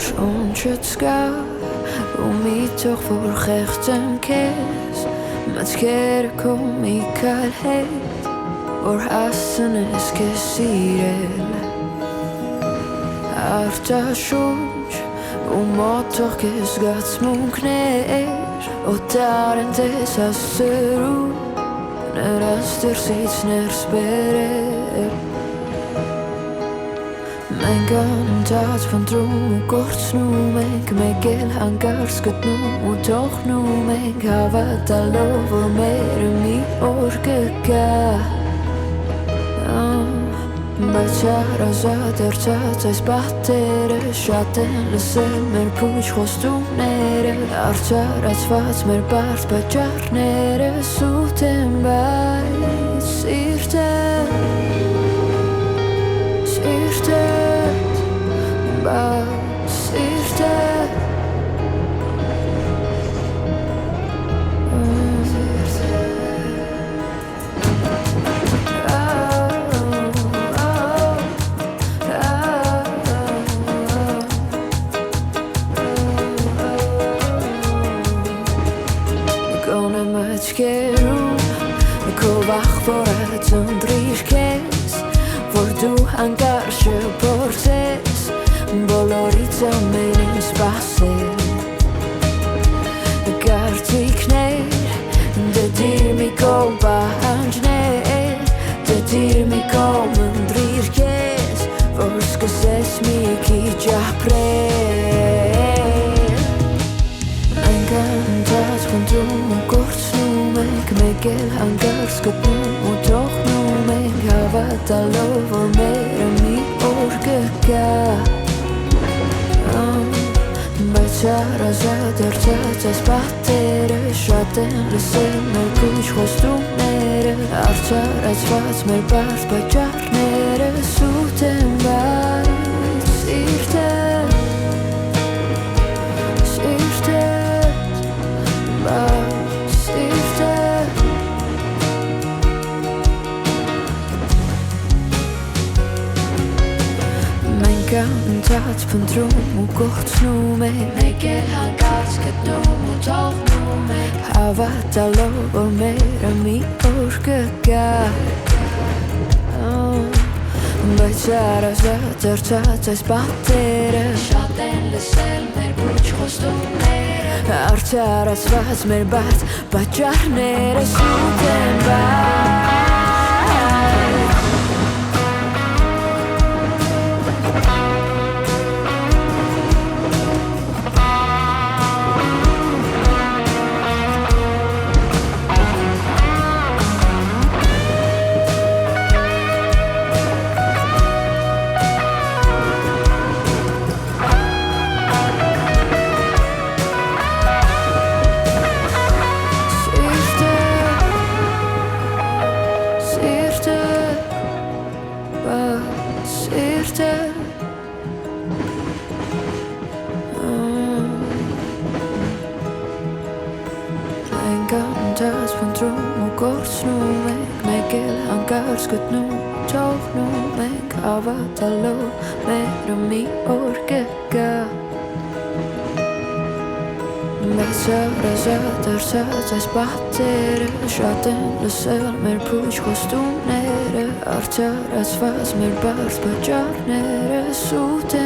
Շունչըց կա ու միտող որ խեղծեմ քեզ Մտքերը քո մի քայլ հետ որ հասնես քեզ սիրել Արտաշունչ ու մոտող քեզ զգացմունքներ Օտար են տես ասերու Նրանց դրսից ներս բերել Մենք անընդհատ փնտրում ու կորցնում ենք Մեկ էլ հանկարծ գտնում ու թողնում ենք Հավատալով որ մերը մի օր կգա Բայց հարազատ երթած այս պատերը Շատ են լսել մեր փուչ խոստումները Արդարացված մեր բարդ պատճառները Սուտ են բայց Սիրտը Բայց սիրտը Քո վախ որը ծնդրիր քեզ Որ դու հանկարծ շփորձես Բոլորից ամենին սպասել Կարծիքներ Դդիր մի կողմ պահանջներ Դդիր մի կողմ ընտրիր քեզ Որ սկսես մի քիչ ապրել Մենք անընդհատ խնդրում ու կորցնում ենք Մեկ էլ հանկարծ գտնում ու թողնում ենք Հավատալով որ մերը մի օր կգա Բայց հարազատ երթած այս պատերը Շատ են լսել մեր փուչ խոստումները Արդարացված մեր բարդ պատճառները Սուտ են բայց սիրտը Բայց սիրտը Մենք անընդհատ փնտրում ու կորցնում ենք Մեկ էլ հանկարծ գտնում ու թողնում ենք Հավատալով որ մերը մի օր կգա Բայց հարազատ երթած այս պատերը Շատ են լսել մեր փուչ խոստումները Արդարացված մեր բարդ պատճառները Սուտ են բայց Մենք անընդհատ փնտրում ու կորցնում ենք Մեկ էլ հանկարծ գտնում ու թողնում ենք Հավատալով մերը մի օր կգա Բայց հարազատ երթած այս պատերը Շատ են լսել մեր փուչ խոստումները Արդարացված մեր բարդ պատճառները Սուտ են